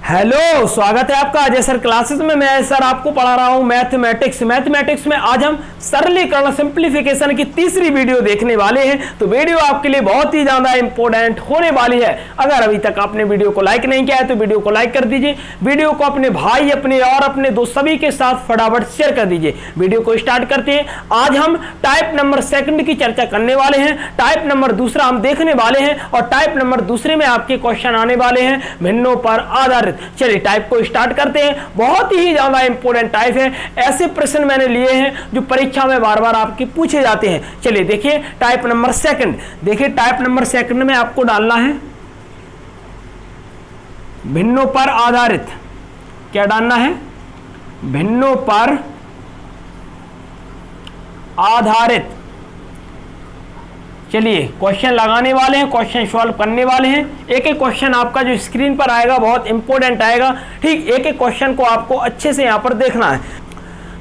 Hello, स्वागत है आपका अजय सर क्लासेस में। मैं सर आपको पढ़ा रहा हूं मैथमेटिक्स में आज हम सरलीकरण सिंप्लीफिकेशन की तीसरी वीडियो देखने वाले हैं। तो वीडियो आपके लिए बहुत ही ज्यादा इंपॉर्टेंट होने वाली है। अगर अभी तक आपने वीडियो को लाइक नहीं किया है तो वीडियो को लाइक कर दीजिए, वीडियो को अपने भाई अपने और अपने दोस्त सभी के साथ फटाफट शेयर कर दीजिए। वीडियो को स्टार्ट करते हैं। आज हम टाइप नंबर सेकंड की चर्चा करने वाले हैं, टाइप नंबर दूसरा हम देखने वाले हैं और टाइप नंबर दूसरे में आपके क्वेश्चन आने वाले हैं भिन्नों पर आधारित। चलिए टाइप को स्टार्ट करते हैं। बहुत ही ज्यादा इंपॉर्टेंट टाइप है, ऐसे प्रश्न मैंने लिए हैं जो परीक्षा में बार बार आपके पूछे जाते हैं। चलिए देखिए टाइप नंबर सेकंड। देखिए टाइप नंबर सेकंड में आपको डालना है भिन्नों पर आधारित। क्या डालना है? भिन्नों पर आधारित। चलिए क्वेश्चन लगाने वाले हैं, क्वेश्चन सॉल्व करने वाले हैं। एक एक क्वेश्चन आपका जो स्क्रीन पर आएगा बहुत इंपॉर्टेंट आएगा। ठीक, एक एक क्वेश्चन को आपको अच्छे से यहां पर देखना है।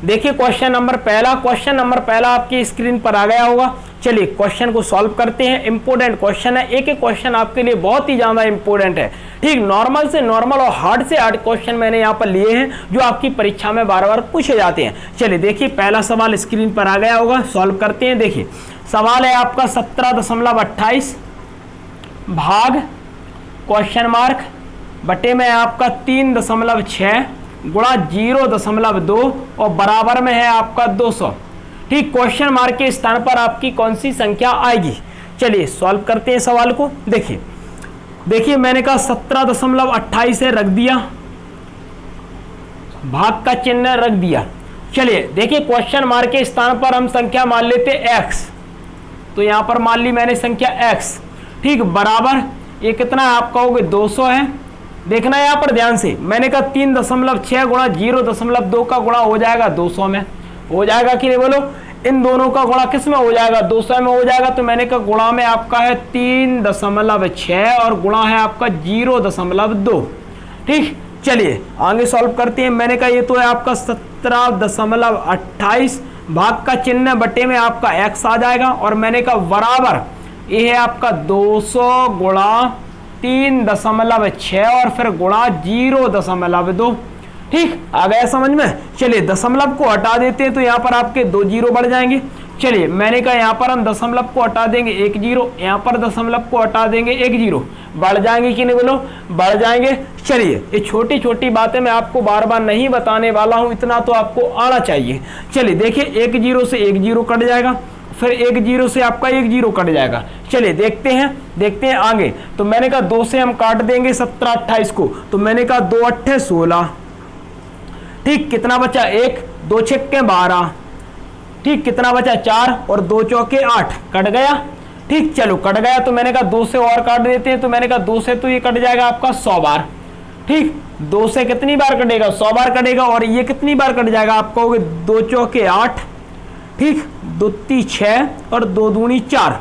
देखिए क्वेश्चन नंबर पहला आपकी स्क्रीन पर आ गया होगा। चलिए क्वेश्चन को सॉल्व करते हैं। इंपॉर्टेंट क्वेश्चन है, एक एक क्वेश्चन आपके लिए बहुत ही ज्यादा इंपॉर्टेंट है। ठीक, नॉर्मल से नॉर्मल और हार्ड से हार्ड क्वेश्चन मैंने यहाँ पर लिए हैं जो आपकी परीक्षा में बार बार पूछे जाते हैं। चलिए देखिए पहला सवाल स्क्रीन पर आ गया होगा, सॉल्व करते हैं। देखिए सवाल है आपका 17.28 भाग क्वेश्चन मार्क बटे में आपका 3.6 गुणा 0.2 और बराबर में है आपका 200। ठीक, क्वेश्चन मार्क के स्थान पर आपकी कौन सी संख्या आएगी? चलिए सॉल्व करते हैं सवाल को। देखिए मैंने कहा 17.28 है, रख दिया, भाग का चिन्ह रख दिया। चलिए देखिए क्वेश्चन मार्क के स्थान पर हम संख्या मान लेते x, तो यहां पर मान ली मैंने संख्या x। ठीक, बराबर ये कितना है आपका होगा 200 है। देखना है यहां पर ध्यान से, मैंने कहा 3.6 गुणा 0.2 का गुणा हो जाएगा 200 में, हो जाएगा कि नहीं बोलो? इन दोनों का गुणा किस में हो जाएगा? 200 में हो जाएगा। तो मैंने कहा गुणा में आपका है 3.6 और गुणा है आपका 0.2। ठीक, चलिए आगे सॉल्व करते हैं। मैंने कहा ये तो है आपका 17.28 भाग का चिन्ह बटे में आपका x आ जाएगा और मैंने कहा बराबर ये है आपका 200 गुणा 3.6 और फिर गुणा 0.2। ठीक, आ गया समझ में? चलिए दशमलव को हटा देते हैं तो यहाँ पर आपके 2 जीरो बढ़ जाएंगे। चलिए मैंने कहा यहाँ पर हम दशमलव को हटा देंगे 1 जीरो, यहाँ पर दशमलव को हटा देंगे 1 जीरो। बढ़ जाएंगे कि नहीं बोलो? बढ़ जाएंगे। चलिए ये छोटी छोटी बातें मैं आपको बार बार नहीं बताने वाला हूँ, इतना तो आपको आना चाहिए। चलिए देखिए 1 जीरो से 1 जीरो कट जाएगा, फिर 1 जीरो से आपका 1 जीरो कट जाएगा। चलिए देखते हैं आगे। तो मैंने कहा 2 से हम काट देंगे 17-28 को, तो मैंने कहा 2 8 16। ठीक, कितना बचा? 1, 2 छक्के 12। ठीक, कितना बचा? 4 और 2 चौके 8। कट गया। ठीक, चलो कट गया। तो मैंने कहा 2 से और काट देते हैं, तो मैंने कहा 2 से तो ये कट जाएगा आपका 100 बार। ठीक, 2 से कितनी बार कटेगा? 100 बार कटेगा। और ये कितनी बार कट जाएगा आपका? होगा 2 चौके 8। ठीक, 2 ती 6 और 2 दूनी 4।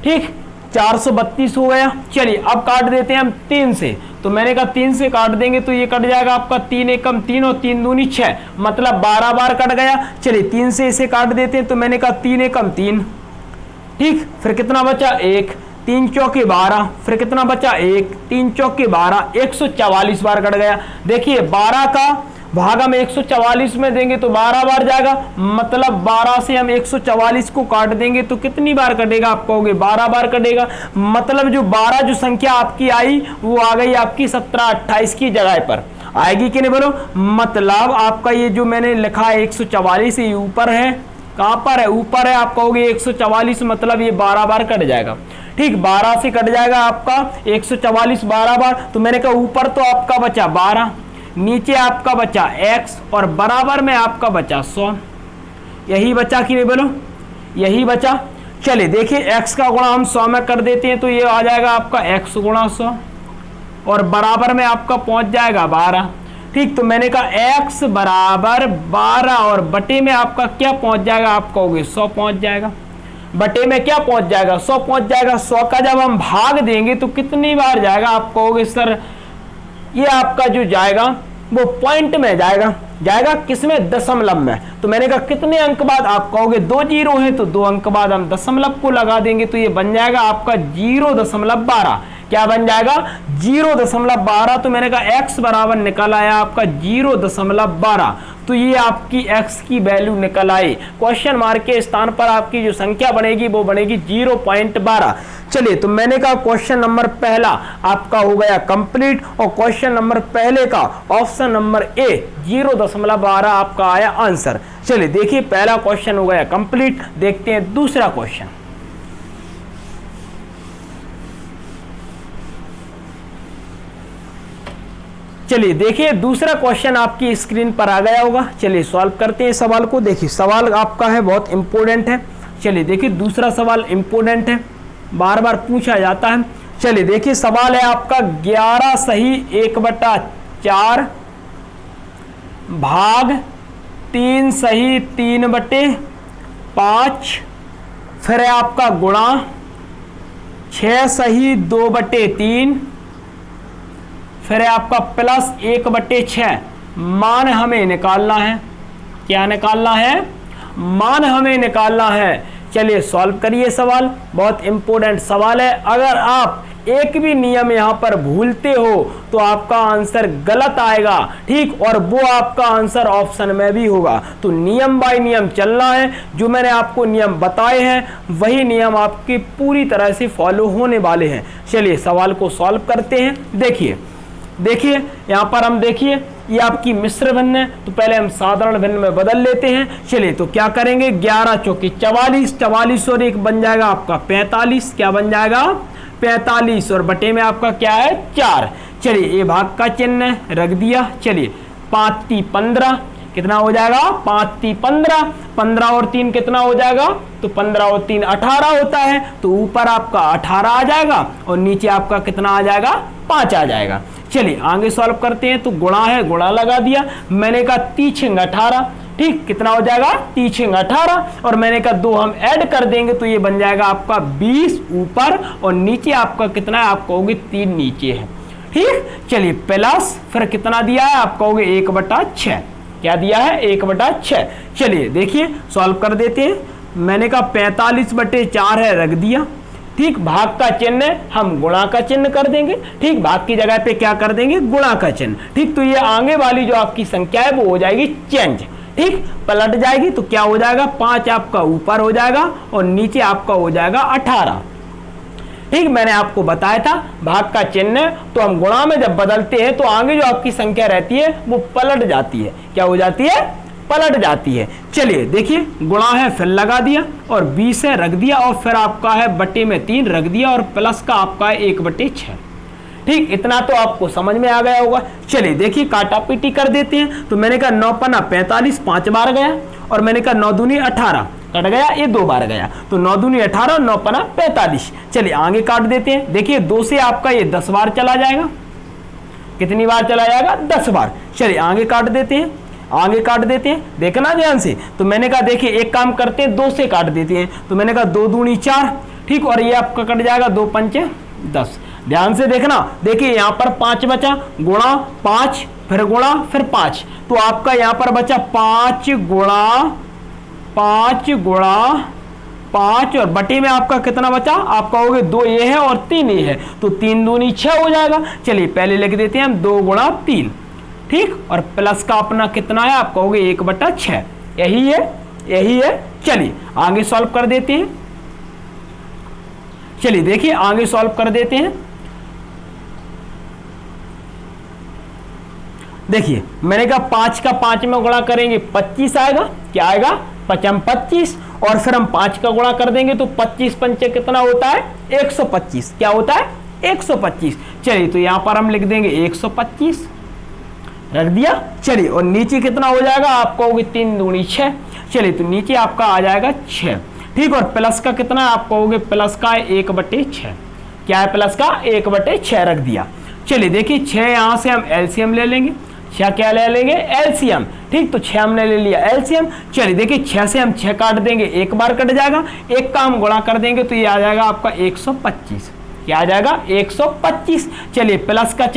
ठीक, 432 हो गया। चलिए अब काट देते हैं हम 3 से, तो मैंने कहा 3 से काट देंगे तो ये कट जाएगा आपका 3 एकम 3 और 3 दूनी 6, मतलब 12 बार कट गया। चलिए 3 से इसे काट देते हैं, तो मैंने कहा 3 एकम 3। ठीक, फिर कितना बचा? 1, 3 चौके 12, फिर कितना बचा? 1, 3 चौके 12, 144 बार कट गया। देखिए 12 का भाग हम 144 में देंगे तो 12 बार जाएगा, मतलब 12 से हम 144 को काट देंगे तो कितनी बार कटेगा? आप कहोगे 12 बार कटेगा। मतलब जो 12 जो संख्या आपकी आई वो आ गई आपकी 17-28 की जगह पर। आएगी कि नहीं बोलो? मतलब आपका ये जो मैंने लिखा है 144 ये ऊपर है। कहां पर है? ऊपर है। आप कहोगे 144, मतलब ये 12 बार कट जाएगा। ठीक, 12 से कट जाएगा आपका 144 12 बार। तो मैंने कहा ऊपर तो आपका बचा 12, नीचे आपका बचा x और बराबर में आपका बचा 100। यही बचा कि नहीं बोलो? यही बचा। चलिए देखिए x का गुणा हम 100 में कर देते हैं तो ये आ जाएगा आपका x गुणा 100 और बराबर में आपका पहुंच जाएगा 12। ठीक, तो मैंने कहा x बराबर 12 और बटे में आपका क्या पहुंच जाएगा? आप कहोगे 100 पहुंच जाएगा। बटे में क्या पहुंच जाएगा? 100 पहुंच जाएगा। 100 का जब हम भाग देंगे तो कितनी बार जाएगा? आप कहोगे सर ये आपका जो जाएगा वो पॉइंट में जाएगा किसमें? दशमलव में। तो मैंने कहा कितने अंक बाद? आप कहोगे 2 जीरो है तो 2 अंक बाद हम दशमलव को लगा देंगे तो ये बन जाएगा आपका 0.12। क्या बन जाएगा 0.12। तो मैंने कहा x बराबर निकल आया आपका 0.12। तो ये आपकी x की वैल्यू निकल आई। क्वेश्चन मार्क के स्थान पर आपकी जो संख्या बनेगी वो बनेगी 0.12। चलिए, तो मैंने कहा क्वेश्चन नंबर पहला आपका हो गया कंप्लीट, और क्वेश्चन नंबर पहले का ऑप्शन नंबर ए 0.12 आपका आया आंसर। चलिए देखिए, पहला क्वेश्चन हो गया कंप्लीट। देखते हैं दूसरा क्वेश्चन। चलिए देखिए, दूसरा क्वेश्चन आपकी स्क्रीन पर आ गया होगा। चलिए सॉल्व करते हैं सवाल को। देखिए सवाल आपका है बहुत इंपॉर्टेंट है। चलिए देखिए, दूसरा सवाल इंपॉर्टेंट है, बार बार पूछा जाता है। चलिए देखिए, सवाल है आपका 11 सही 1/4 भाग 3 सही 3/5, फिर है आपका गुणा 6 सही 2/3, फिर है आपका प्लस 1/6। मान हमें निकालना है। क्या निकालना है? मान हमें निकालना है। चलिए सॉल्व करिए सवाल, बहुत इंपॉर्टेंट सवाल है। अगर आप एक भी नियम यहां पर भूलते हो तो आपका आंसर गलत आएगा, ठीक, और वो आपका आंसर ऑप्शन में भी होगा। तो नियम बाय नियम चलना है। जो मैंने आपको नियम बताए हैं वही नियम आपके पूरी तरह से फॉलो होने वाले हैं। चलिए सवाल को सॉल्व करते हैं। देखिए यहां पर हम देखिए ये आपकी मिश्र भिन्न है, तो पहले हम साधारण भिन्न में बदल लेते हैं। चलिए तो क्या करेंगे, 11 चौके 44, 44 और 1 बन जाएगा आपका 45। क्या बन जाएगा? 45, और बटे में आपका क्या है 4। चलिए ये भाग का चिन्ह रख दिया। चलिए 5 × 15 कितना हो जाएगा? 5 × 15, 15 और 3 कितना हो जाएगा? तो 15 और 3 18 होता है। तो ऊपर आपका 18 आ जाएगा और नीचे आपका कितना आ जाएगा? 5 आ जाएगा। चलिए आगे सॉल्व करते हैं। तो गुणा है, गुणा लगा दिया। मैंने कहा 3 × 18, ठीक, कितना हो जाएगा? 3 × 18, और मैंने कहा 2 हम ऐड कर देंगे तो ये बन जाएगा आपका 20 ऊपर, और नीचे आपका कितना है? आप कहोगे 3 नीचे है, ठीक। चलिए प्लस फिर कितना दिया है? आप कहोगे 1/6। क्या दिया है? 1/6। चलिए देखिए सॉल्व कर देते हैं। मैंने कहा 45/4 है, रख दिया, ठीक। भाग का चिन्ह हम गुणा का चिन्ह कर देंगे, ठीक। भाग की जगह पे क्या कर देंगे? गुणा का चिन्ह, ठीक। तो ये आगे वाली जो आपकी संख्या है वो हो जाएगी चेंज, ठीक, पलट जाएगी। तो क्या हो जाएगा? 5 आपका ऊपर हो जाएगा और नीचे आपका हो जाएगा 18, ठीक। मैंने आपको बताया था भाग का चिन्ह तो हम गुणा में जब बदलते हैं तो आगे जो आपकी संख्या रहती है वो पलट जाती है। क्या हो जाती है? पलट जाती है। चलिए देखिए, गुणा है फिर लगा दिया, और 20 है रख दिया, और फिर आपका है बटे में 3 रख दिया, और प्लस का आपका है 1/6, ठीक। इतना तो आपको समझ में आ गया होगा। चलिए देखिए काटा पीटी कर देते हैं। तो मैंने कहा 9 × 45 5 बार गया, और मैंने कहा 9 दूनी 18 कट गया, ये 2 बार गया। तो 9 दूनी 18 और 9 × 45। चलिए आगे काट देते हैं। देखिए 2 से आपका ये 10 बार चला जाएगा। कितनी बार चला जाएगा? 10 बार। चलिए आगे काट देते हैं, आगे काट देते हैं, देखना ध्यान से। तो मैंने कहा देखिए एक काम करते हैं, 2 से काट देते हैं। तो मैंने कहा 2 दूनी 4, ठीक, और ये आपका कट जाएगा 2 × 5 = 10। ध्यान से देखना, देखिए यहाँ पर 5 बचा, गुणा 5 फिर गुणा फिर 5, तो आपका यहाँ पर बचा 5 × 5, और बटे में आपका कितना बचा? आप कहोगे 2 ये है और 3 ये है, तो 3 दूनी 6 हो जाएगा। चलिए पहले लिख देते हैं हम 2 × 3, ठीक, और प्लस का अपना कितना है? आप कहोगे 1/6। यही है। चलिए आगे सॉल्व कर देते हैं। चलिए देखिए आगे सॉल्व कर देते हैं। देखिए मैंने कहा 5 का 5 में गुणा करेंगे 25 आएगा। क्या आएगा? 5 × 25, और फिर हम 5 का गुणा कर देंगे तो 25 × 5 कितना होता है? 125। क्या होता है? 125। चलिए तो यहां पर हम लिख देंगे 125, रख दिया। चलिए और नीचे कितना हो जाएगा? आप कहोगे 3 दूनी 6। चलिए तो नीचे आपका आ जाएगा 6, ठीक, और प्लस का कितना है? आप कहोगे प्लस का 1/6। क्या है? प्लस का 1/6 रख दिया। चलिए देखिए 6 यहां से हम एलसीएम ले लेंगे। 6 क्या ले लेंगे? एलसीएम, ठीक। तो 6 हमने ले लिया एलसीएम। चलिए देखिए 6 से हम 6 काट देंगे, एक बार कट जाएगा, एक का हम गुणा कर देंगे तो ये आ जाएगा आपका 125। क्या आ जाएगा? 125। चलिए प्लस का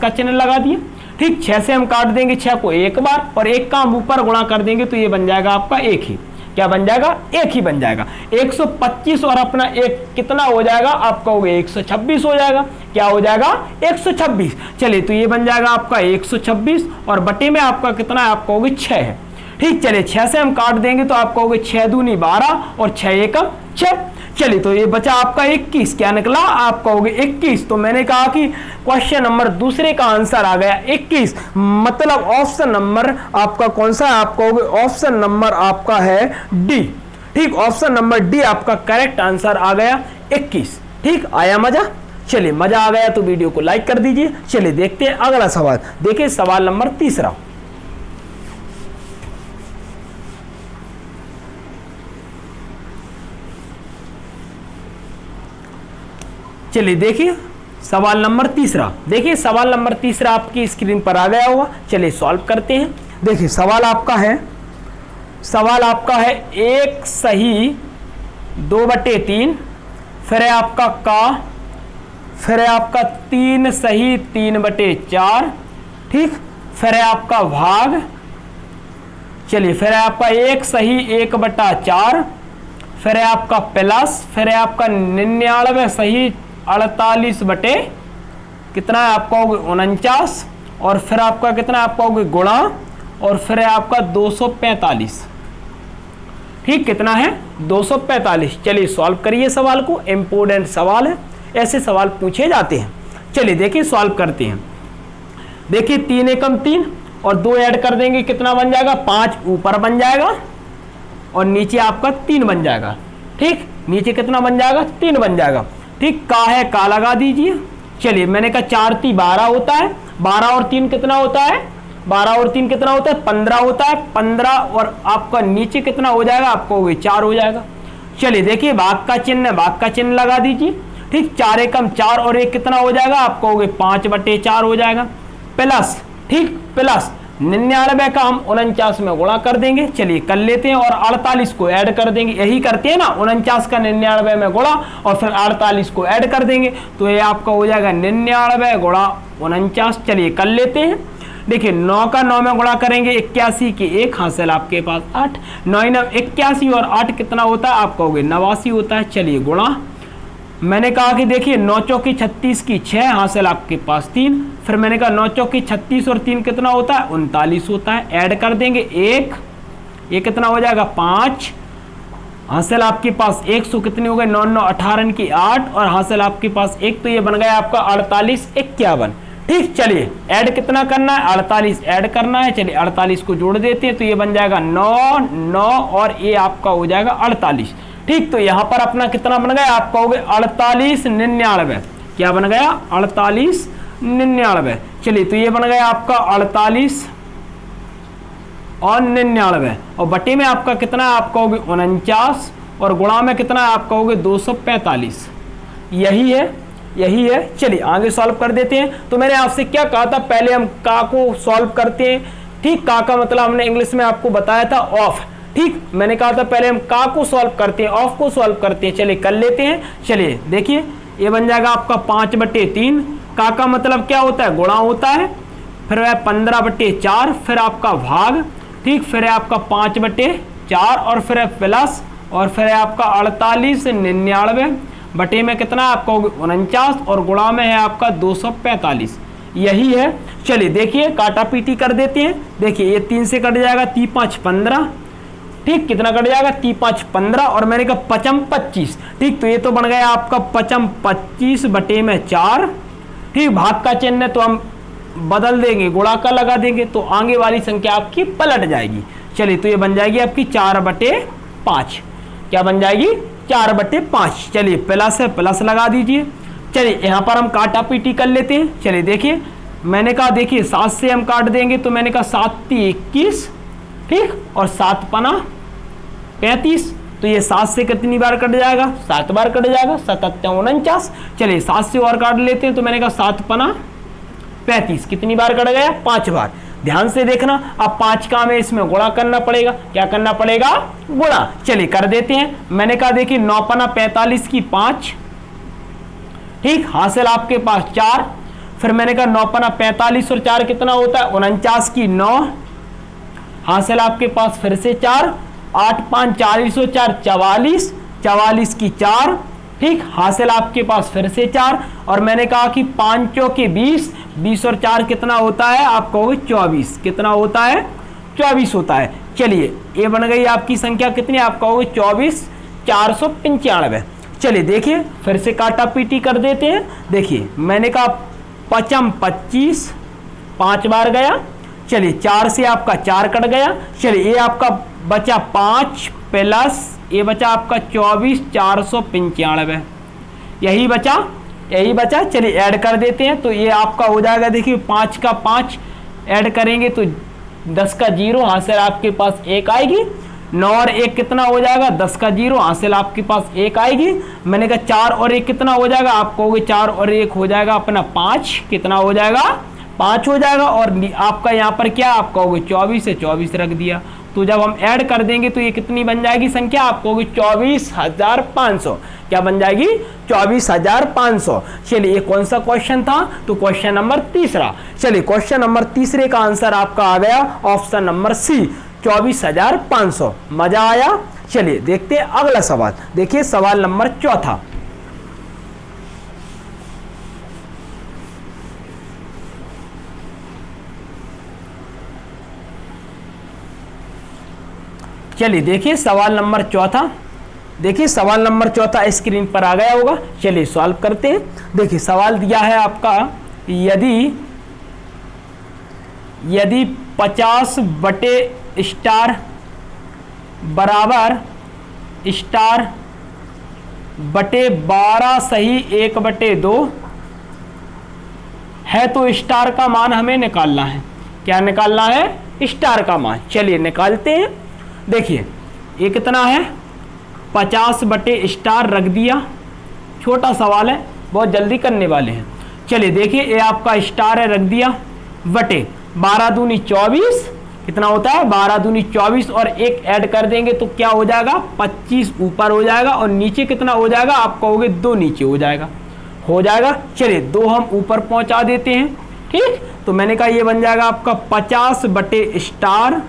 चिन्ह लगा दिया, ठीक। 6 से हम काट देंगे 6 को एक बार, और एक का हम ऊपर गुणा कर देंगे तो ये बन जाएगा आपका 1 ही। क्या बन जाएगा, एक ही बन जाएगा। 125 और अपना एक कितना हो जाएगा, आप कहोगे 126 हो जाएगा। क्या हो जाएगा, 126। चलिए तो ये बन जाएगा आपका 126 और बटे में आपका कितना है, आप कहोगे 6 है। ठीक, चलिए 6 से हम काट देंगे तो आप कहोगे 6 दूनी 12 और 6 एकम 6। चलिए तो ये बचा आपका 21। क्या निकला, आप कहोगे 21। तो मैंने कहा कि क्वेश्चन नंबर दूसरे का आंसर आ गया 21, मतलब ऑप्शन नंबर आपका कौन सा है, आप कहोगे ऑप्शन नंबर आपका है डी। ठीक, ऑप्शन नंबर डी आपका करेक्ट आंसर आ गया 21। ठीक, आया मजा। चलिए मजा आ गया तो वीडियो को लाइक कर दीजिए। चलिए देखते हैं अगला सवाल। देखिए सवाल नंबर तीसरा। चलिए देखिए सवाल नंबर तीसरा। देखिए सवाल नंबर तीसरा आपकी स्क्रीन पर आ गया होगा। चलिए सॉल्व करते हैं। देखिए सवाल आपका है 1 सही 2/3, फिर है आपका फिर है आपका 3 सही 3/4। ठीक, फिर है आपका भाग। चलिए फिर है आपका 1 सही 1/4, फिर है आपका प्लस, फिर है आपका 99 सही 48 बटे कितना है, आप कहोगे 49, और फिर आपका कितना आप कहोगे गुणा, और फिर है आपका 245। ठीक, कितना है 245। चलिए सॉल्व करिए सवाल को, इंपोर्टेंट सवाल है, ऐसे सवाल पूछे जाते हैं। चलिए देखिए सॉल्व करते हैं। देखिए 3 एकम 3 और 2 ऐड कर देंगे, कितना बन जाएगा, 5 ऊपर बन जाएगा और नीचे आपका 3 बन जाएगा। ठीक, नीचे कितना बन जाएगा, 3 बन जाएगा। ठीक, का है का लगा दीजिए। चलिए मैंने कहा 4 × 3 = 12 होता है, 12 और 3 कितना होता है, 12 और 3 कितना होता है, 15 होता है। 15 और आपका नीचे कितना हो जाएगा, आपको 4 हो जाएगा। चलिए देखिए भाग का चिन्ह लगा दीजिए। ठीक, 4 एकम 4 और 1 कितना हो जाएगा, आप कहोगे 5/4 हो जाएगा। प्लस, ठीक, प्लस 99 का हम 49 में गुणा कर देंगे। चलिए कर लेते हैं, और 48 को ऐड कर देंगे। यही करते हैं ना, 49 का 99 में गुणा और फिर 48 को ऐड कर देंगे, तो ये आपका हो जाएगा 99 गुणा 49। चलिए कर लेते हैं। देखिए 9 का 9 में गुणा करेंगे, 81 की 1 हासिल आपके पास 8, 9 9 81 और 8 कितना होता है, आप कहोगे 89 होता है। चलिए गुणा, मैंने कहा कि देखिए 9 चौकी 36 की 6 हासिल आपके पास 3, फिर मैंने कहा 9 चौकी 36 और 3 कितना होता है, 39 होता है। ऐड कर देंगे 1, ये कितना हो जाएगा 5 हासिल आपके पास 100 कितनी हो गई, 9 9 18 की 8 और हासिल आपके पास 1, तो ये बन गया आपका 48 51। ठीक, चलिए ऐड कितना करना है, 48 ऐड करना है। चलिए 48 को जोड़ देते हैं, तो ये बन जाएगा 9 9 और ये आपका हो जाएगा 48। ठीक, तो यहां पर अपना कितना बन गया, आप कहोगे 48 99। क्या बन गया, 48 99। चलिए तो ये बन गया आपका 48 और 99 और बटे में आपका कितना है, आप कहोगे 49 और गुणा में कितना है, आप कहोगे 245। यही है। चलिए आगे सॉल्व कर देते हैं। तो मैंने आपसे क्या कहा था, पहले हम का को सॉल्व करते हैं। ठीक, का मतलब हमने इंग्लिश में आपको बताया था ऑफ। ठीक, मैंने कहा था पहले हम का को सॉल्व करते हैं, ऑफ को सॉल्व करते हैं। चलिए कर लेते हैं। चलिए देखिए ये बन जाएगा आपका 5/3। का मतलब क्या होता है, गुणा होता है, फिर है 15/4, फिर आपका भाग। ठीक, फिर है आपका 5/4 और फिर है प्लस, और फिर है आपका 48 99 बटे में कितना आपका 49 और गुणा में है आपका 245। यही है। चलिए देखिए काटा पीटी कर देते हैं। देखिए ये 3 से कट जाएगा, 3 5 15। ठीक, कितना कट जाएगा, 3 5 15 और मैंने कहा 55 25। ठीक, तो ये तो बन गया आपका 55 25 बटे में 4। ठीक, भाग का चिन्ह है तो हम बदल देंगे, गुणा का लगा देंगे, तो आगे वाली संख्या आपकी पलट जाएगी। चलिए तो ये बन जाएगी आपकी 4/5। क्या बन जाएगी, 4/5। चलिए प्लस है, प्लस लगा दीजिए। चलिए यहाँ पर हम काटा पीटी कर लेते हैं। चलिए देखिए मैंने कहा देखिए 7 से हम काट देंगे, तो मैंने कहा 7 × 21। ठीक, और 7 पना 35, तो ये 7 से कितनी बार कट जाएगा, 7 बार कट जाएगा, 7 49। चलिए 7 से और काट लेते हैं, तो मैंने कहा 7 पना 35 कितनी बार कट गया, 5 बार। ध्यान से देखना, अब 5 का हमें इसमें गुणा करना पड़ेगा। क्या करना पड़ेगा, गुणा। चलिए कर देते हैं। मैंने कहा देखिए 9 पना 45 की 5। ठीक, हासिल आपके पास 4, फिर मैंने कहा 9 पना 45 और 4 कितना होता है, 49 की 9, हासिल आपके पास फिर से 4 8 5 40 4 44, 44 की 4, ठीक, हासिल आपके पास फिर से 4, और मैंने कहा कि 5 चौके 20, 20 और 4 कितना होता है, आप कहोगे 24, कितना होता है, 24 होता है। चलिए ये बन गई आपकी संख्या कितनी, आप कहोगे 24 495। चलिए देखिए फिर से काटा पीटी कर देते हैं। देखिए मैंने कहा 5 25, 5 बार गया, चलिए 4 से आपका 4 कट गया, चलिए ये आपका बचा 5 प्लस ये बचा आपका 24 495, यही बचा। चलिए ऐड कर देते हैं तो ये आपका हो जाएगा, देखिए 5 का 5 ऐड करेंगे तो 10 का 0, हासिल आपके पास 1 आएगी। 9 और 1 कितना हो जाएगा, 10 का 0, हासिल आपके पास 1 आएगी। मैंने कहा 4 और 1 कितना हो जाएगा, आप कहोगे 4 और 1 हो जाएगा अपना 5, कितना हो जाएगा, 5 हो जाएगा। और आपका यहाँ पर क्या, आप कहोगे 24 से 24 रख दिया, तो जब हम ऐड कर देंगे तो ये कितनी बन जाएगी संख्या, आप कहोगे 24,500, क्या बन जाएगी, 24,500। चलिए ये कौन सा क्वेश्चन था, तो क्वेश्चन नंबर तीसरा। चलिए क्वेश्चन नंबर तीसरे का आंसर आपका आ गया ऑप्शन नंबर सी, 24,500। मजा आया। चलिए देखते हैं अगला सवाल। देखिए सवाल नंबर चौथा। चलिए देखिए सवाल नंबर चौथा। देखिए सवाल नंबर चौथा स्क्रीन पर आ गया होगा। चलिए सॉल्व करते हैं। देखिए सवाल दिया है आपका, यदि 50 बटे स्टार बराबर स्टार बटे 12 सही 1 बटे 2 है तो स्टार का मान हमें निकालना है। क्या निकालना है, स्टार का मान। चलिए निकालते हैं। देखिए ये कितना है, 50 बटे स्टार रख दिया, छोटा सवाल है, बहुत जल्दी करने वाले हैं। चलिए देखिए ये आपका स्टार है, रख दिया, बटे 12 दूनी 24, कितना होता है 12 दूनी 24, और 1 ऐड कर देंगे तो क्या हो जाएगा, 25 ऊपर हो जाएगा, और नीचे कितना हो जाएगा, आप कहोगे 2 नीचे हो जाएगा। चलिए 2 हम ऊपर पहुंचा देते हैं, ठीक। तो मैंने कहा ये बन जाएगा आपका 50 बटे स्टार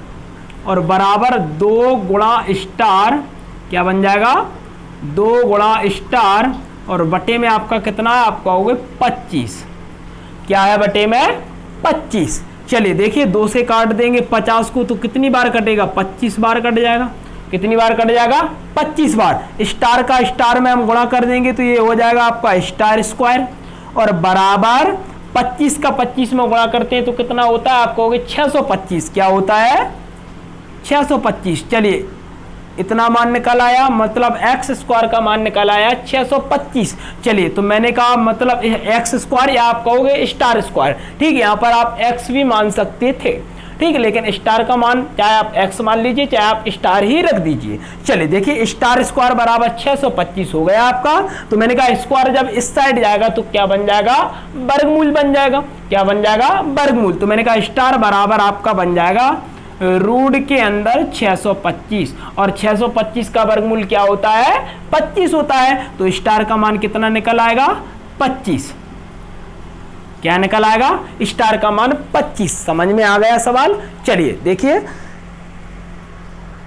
और बराबर 2 गुणा स्टार, क्या बन जाएगा, 2 गुणा स्टार, और बटे में आपका कितना है, आप कहोगे 25, क्या है बटे में 25। चलिए देखिए 2 से काट देंगे 50 को तो कितनी बार कटेगा, 25 बार कट जाएगा। कितनी बार कट जाएगा, 25 बार। स्टार का स्टार में हम गुणा कर देंगे तो ये हो जाएगा आपका स्टार स्क्वायर, और बराबर 25 का 25 में गुणा करते हैं तो कितना होता है, आप कहोगे 625, क्या होता है 625। चलिए इतना मान निकल आया, मतलब एक्स स्क्वायर का मान निकल आया 625। चलिए तो मैंने कहा मतलब एक्स स्क्वायर या आप कहोगे स्टार स्क्वायर, ठीक है। यहाँ पर आप एक्स भी मान सकते थे, ठीक है, लेकिन स्टार का मान चाहे आप एक्स मान लीजिए चाहे आप स्टार ही रख दीजिए। चलिए देखिए स्टार स्क्वायर बराबर 625 हो गया आपका। तो मैंने कहा स्क्वायर जब इस साइड जाएगा तो क्या बन जाएगा, वर्गमूल बन जाएगा। क्या बन जाएगा, वर्गमूल। तो मैंने कहा स्टार बराबर आपका बन जाएगा रूट के अंदर 625, और 625 का वर्गमूल क्या होता है, 25 होता है। तो स्टार का मान कितना निकल आएगा, 25। क्या निकल आएगा, स्टार का मान 25। समझ में आ गया सवाल। चलिए देखिए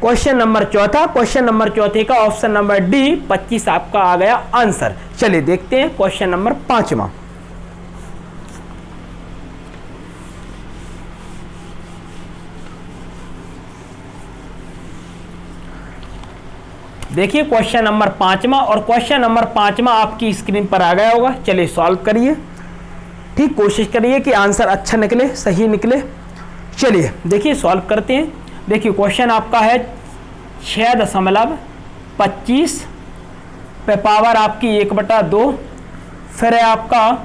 क्वेश्चन नंबर चौथा। क्वेश्चन नंबर चौथे का ऑप्शन नंबर डी 25 आपका आ गया आंसर। चलिए देखते हैं क्वेश्चन नंबर 5वां। देखिए क्वेश्चन नंबर 5वां, और क्वेश्चन नंबर 5वां आपकी स्क्रीन पर आ गया होगा। चलिए सॉल्व करिए, ठीक, कोशिश करिए कि आंसर अच्छा निकले, सही निकले। चलिए देखिए सॉल्व करते हैं। देखिए क्वेश्चन आपका है 6.25 पे पावर आपकी 1/2, फिर है आपका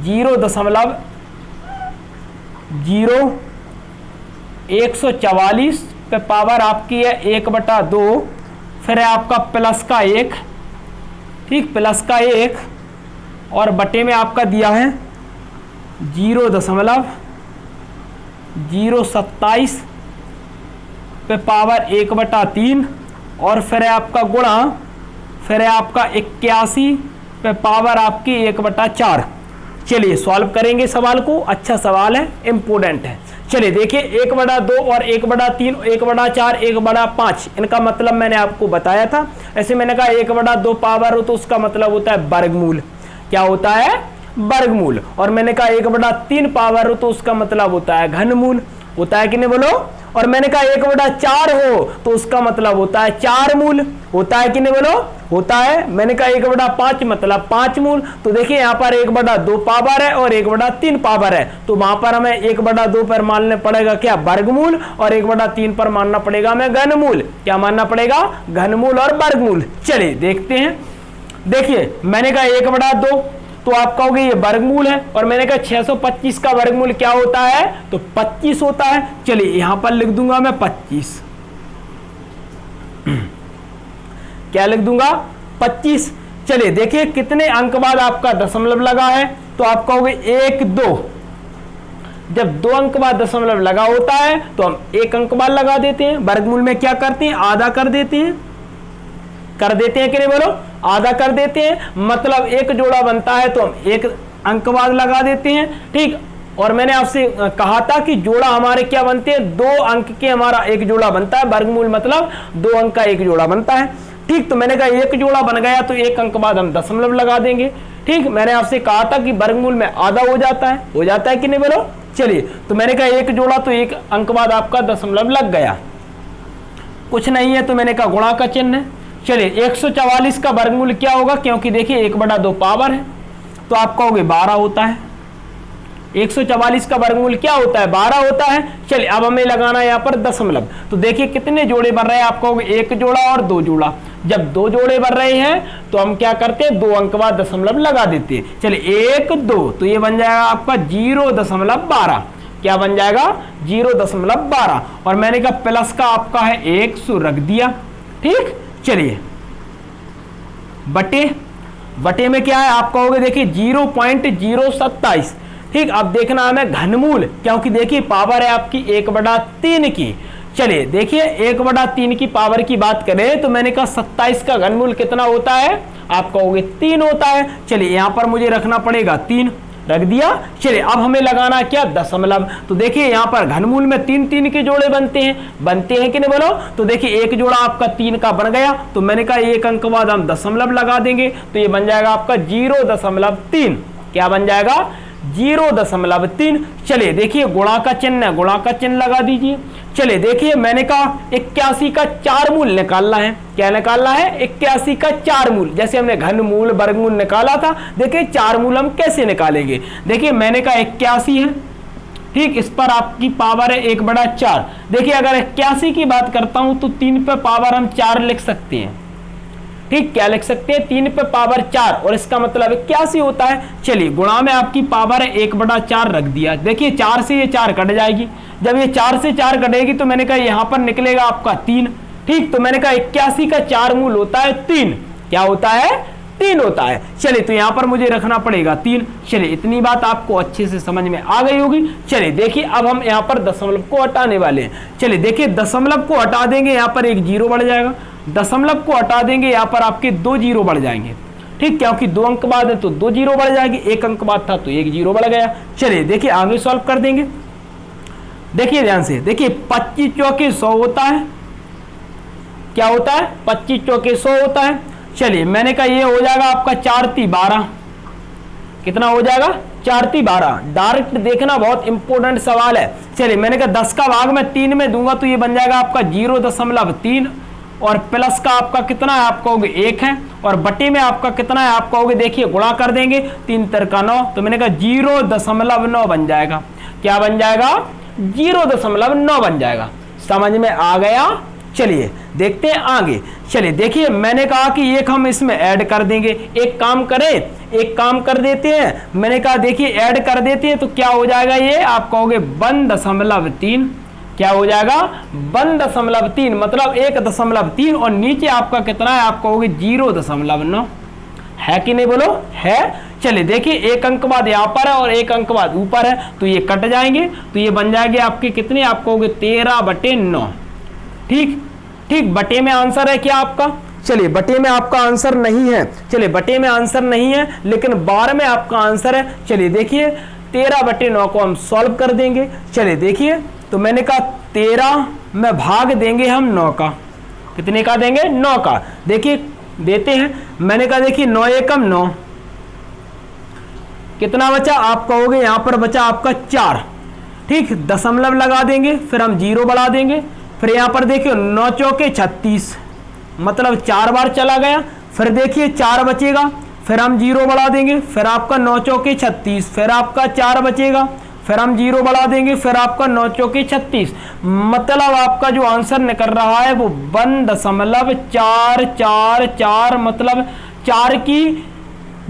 0.144 पे पावर आपकी है 1/2, फिर है आपका प्लस का 1, ठीक, प्लस का 1, और बटे में आपका दिया है 0.027 पे पावर 1/3, और फिर है आपका गुणा, फिर है आपका 81 पे पावर आपकी 1/4। चलिए सॉल्व करेंगे सवाल को, अच्छा सवाल है, इंपोर्टेंट है। चलिए देखिए 1/2 और 1/3, 1/4, 1/5, इनका मतलब मैंने आपको बताया था। ऐसे मैंने कहा 1/2 पावर हो तो उसका मतलब होता है वर्गमूल। क्या होता है? वर्गमूल। और मैंने कहा 1/3 पावर हो तो उसका मतलब होता है घनमूल। होता है कि नहीं बोलो? और मैंने कहा 1/4 हो तो उसका मतलब होता है 4 मूल। होता है कि नहीं बोलो? होता है। मैंने कहा 1/5 मतलब 5 मूल। तो देखिए यहाँ पर 1/2 पावर है और 1/3 पावर है, तो वहां पर हमें 1/2 पर मानना पड़ेगा क्या? वर्गमूल। और 1/3 पर मानना पड़ेगा हमें घनमूल। क्या मानना पड़ेगा? घनमूल और वर्गमूल। चलिए देखते हैं। देखिए मैंने कहा 1/2 तो आप कहोगे ये वर्गमूल है, और मैंने कहा 625 का वर्गमूल क्या होता है? तो 25 होता है। चलिए यहां पर लिख दूंगा मैं 25। क्या लिख दूंगा? 25। चलिए देखिए कितने अंक बाद आपका दशमलव लगा है, तो आप कहोगे 1 2। जब 2 अंक बाद दशमलव लगा होता है तो हम 1 अंक बाद लगा देते हैं। वर्गमूल में क्या करते हैं? आधा कर देते हैं। कर देते हैं कि नहीं बोलो? आधा कर देते हैं, मतलब 1 जोड़ा बनता है तो हम 1 अंक बाद लगा देते हैं। ठीक। और मैंने आपसे कहा था कि जोड़ा हमारे क्या बनते हैं? 2 अंक के हमारा 1 जोड़ा बनता है। वर्गमूल मतलब 2 अंक का 1 जोड़ा बनता है। ठीक। तो मैंने कहा 1 जोड़ा बन गया तो 1 अंक बाद हम दशमलव लगा देंगे। ठीक। मैंने आपसे कहा था कि वर्गमूल में आधा हो जाता है। हो जाता है कि नहीं बोलो? चलिए तो मैंने कहा 1 जोड़ा तो 1 अंक बाद आपका दशमलव लग गया। कुछ नहीं है तो मैंने कहा गुणा का चिन्ह है। चलिए 144 का वर्गमूल क्या होगा? क्योंकि देखिए 1/2 पावर है तो आप कहोगे 12 होता है। 144 का वर्गमूल क्या होता है? 12 होता है। चलिए अब हमें लगाना है यहाँ पर दशमलव। तो देखिए कितने जोड़े बन रहे हैं? आप कहोगे 1 जोड़ा और 2 जोड़ा। जब 2 जोड़े बन रहे हैं तो हम क्या करते हैं? 2 अंक बाद दशमलव लगा देते हैं। चलिए 1 2 तो ये बन जाएगा आपका 0.12। क्या बन जाएगा? 0.12। और मैंने कहा प्लस का आपका है 100 रख दिया। ठीक। चलिए बटे में क्या है? आप कहोगे देखिए 0.027। ठीक। अब देखना हमें घनमूल, क्योंकि देखिए पावर है आपकी 1/3 की। चलिए देखिए 1/3 की पावर की बात करें तो मैंने कहा 27 का घनमूल कितना होता है? आप कहोगे 3 होता है। चलिए यहां पर मुझे रखना पड़ेगा 3, रख दिया। चलिए अब हमें लगाना क्या? दशमलव। तो देखिए यहां पर घनमूल में 3 के जोड़े बनते हैं कि नहीं बोलो? तो देखिए 1 जोड़ा आपका 3 का बन गया, तो मैंने कहा 1 अंक बाद हम दशमलव लगा देंगे तो ये बन जाएगा आपका 0.3। क्या बन जाएगा? 0.3। चलिए देखिए गुणा का चिन्ह है, गुणा का चिन्ह लगा दीजिए। चलिए देखिए मैंने कहा 81 का 4 मूल निकालना है। क्या निकालना है? 81 का 4 मूल। जैसे हमने घनमूल वर्गमूल निकाला था, देखिए 4 मूल हम कैसे निकालेंगे? देखिए मैंने कहा 81 है। ठीक। इस पर आपकी पावर है 1/4। देखिए अगर 81 की बात करता हूं तो 3 पे पावर हम 4 लिख सकते हैं। ठीक। क्या लिख सकते हैं? 3 पे पावर 4, और इसका मतलब 81 होता है। चलिए गुणा में आपकी पावर है 1/4 रख दिया। देखिए 4 से ये 4 कट जाएगी। जब ये 4 से 4 कटेगी तो मैंने कहा यहां पर निकलेगा आपका 3। ठीक। तो मैंने कहा 81 का 4 मूल होता है 3। क्या होता है? 3 होता है। चलिए तो यहां पर मुझे रखना पड़ेगा 3। चलिए इतनी बात आपको अच्छे से समझ में आ गई होगी। चलिए देखिए अब हम यहां पर दशमलव को हटाने वाले हैं। चलिए देखिए दशमलव को हटा देंगे, यहां पर 1 0 बढ़ जाएगा। दशमलव को हटा देंगे, यहां पर आपके 2 0 बढ़ जाएंगे। ठीक। क्योंकि 2 अंक बाद है तो 2 0 बढ़ जाएंगे। 1 अंक बाद था तो 1 0 बढ़ गया। चलिए देखिए आगे सॉल्व कर देंगे। देखिए ध्यान से, देखिए 25 चौके 100 होता है। क्या होता है? 25 चौके 100 होता है। चलिए मैंने कहा ये हो जाएगा आपका 4 3 12। कितना हो जाएगा? 4 3 12। डायरेक्ट देखना बहुत इंपॉर्टेंट सवाल है। चलिए मैंने कहा 10 का भाग मैं 3 में दूंगा तो ये बन जाएगा आपका 0.3, और प्लस का आपका कितना है? आप कहोगे 1 है, और बटे में आपका कितना है? आप कहोगे देखिए गुणा कर देंगे, 3 3 का 9, तो मैंने कहा 0.9 बन जाएगा। क्या बन जाएगा? 0.9 बन जाएगा। समझ में आ गया? चलिए देखते हैं आगे। चलिए देखिए मैंने कहा कि एक हम इसमें ऐड कर देंगे। एक काम कर देते हैं। मैंने कहा देखिए ऐड कर देते हैं तो क्या हो जाएगा? ये आप कहोगे 1.3। क्या हो जाएगा? 1.3 मतलब 1.3, और नीचे आपका कितना है? आप कहोगे 0.9। है कि नहीं बोलो? है। चलिए देखिए 1 अंक बाद यहाँ पर है और 1 अंक बाद ऊपर है, तो ये कट जाएंगे, तो ये बन जाएंगे आपके कितने? आप कहोगे 13/9। ठीक। ठीक। बटे में आंसर है क्या आपका? चलिए बटे में आपका आंसर नहीं है, चलिए बटे में आंसर नहीं है, लेकिन 12 में आपका आंसर है। चलिए देखिए 13/9 को हम सॉल्व कर देंगे। चलिए देखिए, तो मैंने कहा 13 में भाग देंगे हम 9 का, कितने का देंगे? 9 का। देखिए देते हैं, मैंने कहा देखिए 9 एकम 9, कितना बचा? आप कहोगे यहां पर बचा आपका 4, ठीक, दशमलव लगा देंगे, फिर हम 0 बढ़ा देंगे, फिर यहां पर देखिए 9 चौके 36, मतलब 4 बार चला गया, फिर देखिए 4 बचेगा, फिर हम 0 बढ़ा देंगे, फिर आपका 9 चौके 36, फिर आपका 4 बचेगा, फिर हम 0 बढ़ा देंगे, फिर आपका 9 चौके 36, मतलब आपका जो आंसर निकल रहा है वो 1.444, मतलब 4 की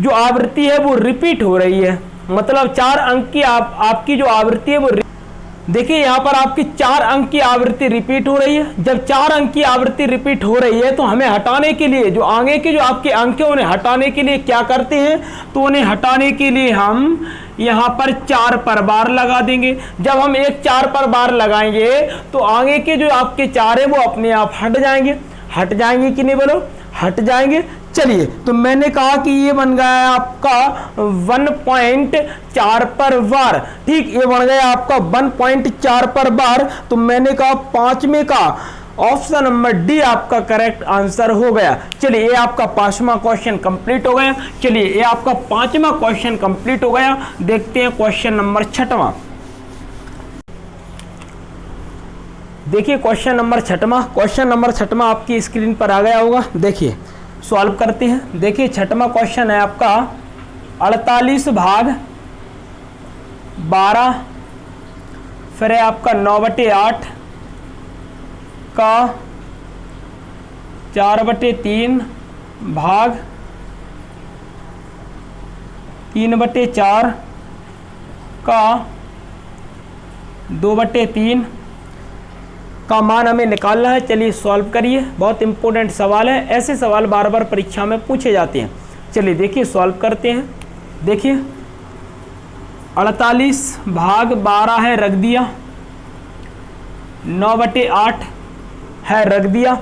जो आवृत्ति है वो रिपीट हो रही है, मतलब 4 अंक की आपकी जो आवृत्ति है वो, देखिए यहाँ पर आपकी 4 अंक की आवृत्ति रिपीट हो रही है। जब 4 अंक की आवृत्ति रिपीट हो रही है तो हमें हटाने के लिए, जो आगे के जो आपके अंक है उन्हें हटाने के लिए क्या करते हैं, तो उन्हें हटाने के लिए हम यहाँ पर 4 पर बार लगा देंगे। जब हम एक 4 पर बार लगाएंगे तो आगे के जो आपके 4 है वो अपने आप हट जाएंगे। हट जाएंगे कि नहीं बोलो? हट जाएंगे। चलिए, तो मैंने कहा कि ये बन गया आपका 1.4 पर बार, ठीक, ये बन गया आपका 1.4 पर बार। तो मैंने कहा 5वें का ऑप्शन नंबर डी आपका करेक्ट आंसर हो गया। चलिए, ये आपका 5वां क्वेश्चन कंप्लीट हो गया। चलिए, ये आपका 5वां क्वेश्चन कंप्लीट हो गया। देखते हैं क्वेश्चन नंबर 6वां। देखिए क्वेश्चन नंबर 6वां, क्वेश्चन नंबर 6वां आपकी स्क्रीन पर आ गया होगा। देखिए सॉल्व करते हैं। देखिए 6वां क्वेश्चन है आपका 48/12, फिर है आपका 9/8 का 4/3 भाग 3/4 का 2/3 का मान हमें निकालना है। चलिए सॉल्व करिए, बहुत इंपॉर्टेंट सवाल है, ऐसे सवाल बार बार परीक्षा में पूछे जाते हैं। चलिए देखिए सॉल्व करते हैं। देखिए 48/12 है, रख दिया, 9/8 है, रख दिया।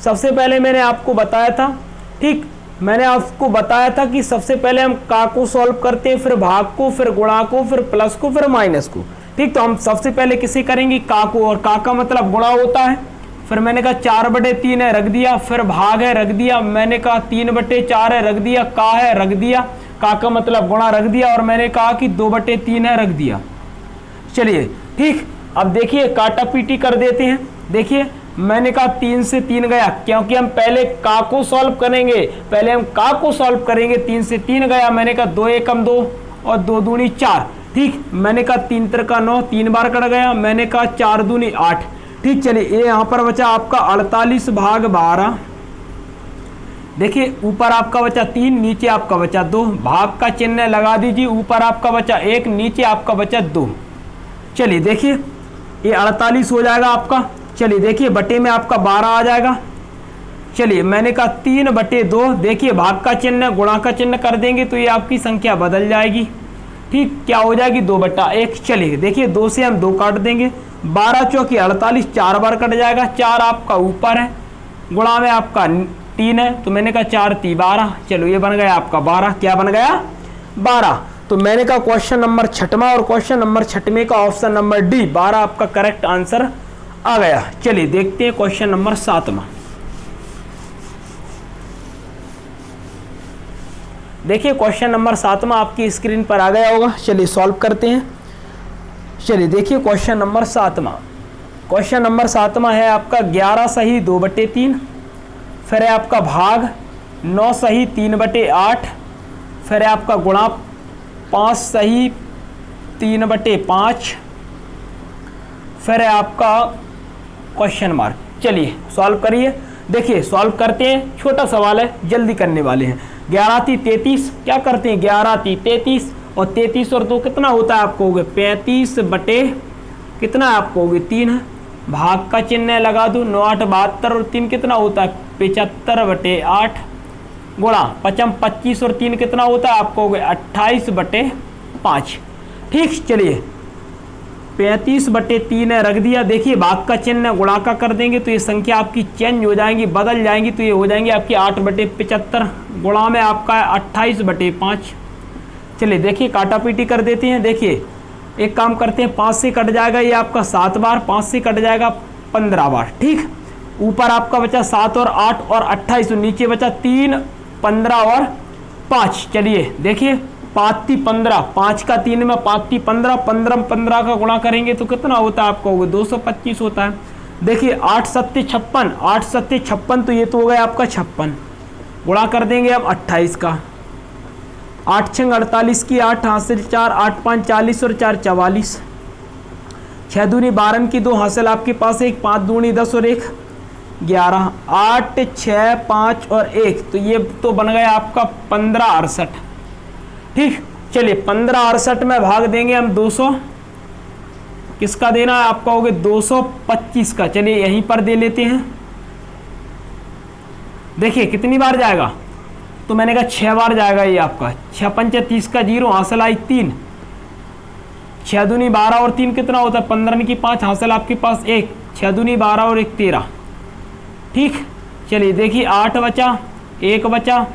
सबसे पहले मैंने आपको बताया था, ठीक, मैंने आपको बताया था कि सबसे पहले हम का को सॉल्व करते हैं, फिर भाग को, फिर गुणा को, फिर प्लस को, फिर माइनस को, ठीक। तो हम सबसे पहले किसे करेंगे? का को, और का मतलब गुणा होता है। फिर मैंने कहा 4/3 है, रख दिया, फिर भाग है, रख दिया, मैंने कहा 3/4 है, रख दिया, का है, रख दिया, का मतलब गुणा, रख दिया, और मैंने कहा कि 2/3 है, रख दिया। चलिए ठीक, अब देखिए काटा पीटी कर देते हैं। देखिए मैंने कहा 3 से 3 गया, क्योंकि हम पहले का को सॉल्व करेंगे, पहले हम का को सॉल्व करेंगे। 3 से 3 गया, मैंने कहा 2 एकम 2 और 2 दूनी 4, ठीक। मैंने कहा 3 त्रिका 9, 3 बार कट गया, मैंने कहा 4 दूनी 8, ठीक। चलिए ये यहाँ पर बचा आपका 48/12। देखिए ऊपर आपका बचा 3, नीचे आपका बचा 2, भाग का चिन्ह लगा दीजिए, ऊपर आपका बचा 1, नीचे आपका बचा 2। चलिए देखिए ये 48 हो जाएगा आपका। चलिए देखिए बटे में आपका 12 आ जाएगा। चलिए मैंने कहा 3/2, देखिए भाग का चिन्ह गुणा का चिन्ह कर देंगे तो ये आपकी संख्या बदल जाएगी, ठीक, क्या हो जाएगी 2/1। चलिए देखिए 2 से हम 2 काट देंगे, 12 चौकी 48, 4 बार कट जाएगा, 4 आपका ऊपर है, गुणा में आपका 3 है, तो मैंने कहा 4 3 12। चलो ये बन गया आपका 12, क्या बन गया 12। तो मैंने कहा क्वेश्चन नंबर 6वां और क्वेश्चन नंबर 6वें का ऑप्शन नंबर डी 12 आपका करेक्ट आंसर आ गया। चलिए देखते हैं क्वेश्चन नंबर 7वां। देखिए क्वेश्चन नंबर 7वां आपकी स्क्रीन पर आ गया होगा। चलिए सॉल्व करते हैं। चलिए देखिए क्वेश्चन नंबर 7वां, क्वेश्चन नंबर 7वां है आपका 11 सही 2/3, फिर है आपका भाग 9 सही 3/8, फिर है आपका गुणा 5 सही 3/5, फिर है आपका क्वेश्चन मार्क। चलिए सॉल्व करिए। देखिए सॉल्व करते हैं, छोटा सवाल है, जल्दी करने वाले हैं। 11 × 33, क्या करते हैं 11 × 33, और 33 और 2 कितना होता है आपको, हो गए 35 बटे कितना है आपको, हो गए 3 है, भाग का चिन्ह लगा दूँ, 9 8 72 और 3 कितना होता है 75/8, गुणा 25 और 3 कितना होता है आपको, हो गए 28/5, ठीक। चलिए 35/3 है, रख दिया। देखिए भाग का चिन्ह गुणा का कर देंगे तो ये संख्या आपकी चेंज हो जाएंगी, बदल जाएंगी, तो ये हो जाएंगी आपकी 8/75, गुणा में आपका है 28/5। चलिए देखिए काटा पीटी कर देते हैं। देखिए एक काम करते हैं, 5 से कट जाएगा ये आपका 7 बार, 5 से कट जाएगा 15 बार। ठीक, ऊपर आपका बचा 7 और 8 और 28, तो नीचे बचा 3, 15 और 5। चलिए देखिए 5 × 15, 5 का 3 में 5 × 15, 15 का गुणा करेंगे तो कितना होता है आपका, 225 होता है। देखिए 8 × 7 = 56, 8 × 7 = 56, तो ये तो हो गया आपका 56। गुणा कर देंगे अब 28 का, 8 × 6 = 48 की 8 हासिल 4, 8 × 5 = 40 और 4 = 44। 6 दूनी 12 की 2 हासिल आपके पास 1, 5 दूनी 10 और 1 11, 8 6 5 और 1, तो ये तो बन गया आपका 1568। ठीक, चलिए 1568 में भाग देंगे हम 200, किसका देना है आपका, होगा 225 का। चलिए यहीं पर दे लेते हैं। देखिए कितनी बार जाएगा, तो मैंने कहा 6 बार जाएगा ये आपका। 6 × 5 = 30 का 0 हासिल आई 3, 6 दूनी 12 और 3 कितना होता है, 15 की 5 हासिल आपके पास 1, 6 दूनी 12 और 1 13। ठीक, चलिए देखिए 8 बचा, 1 बचा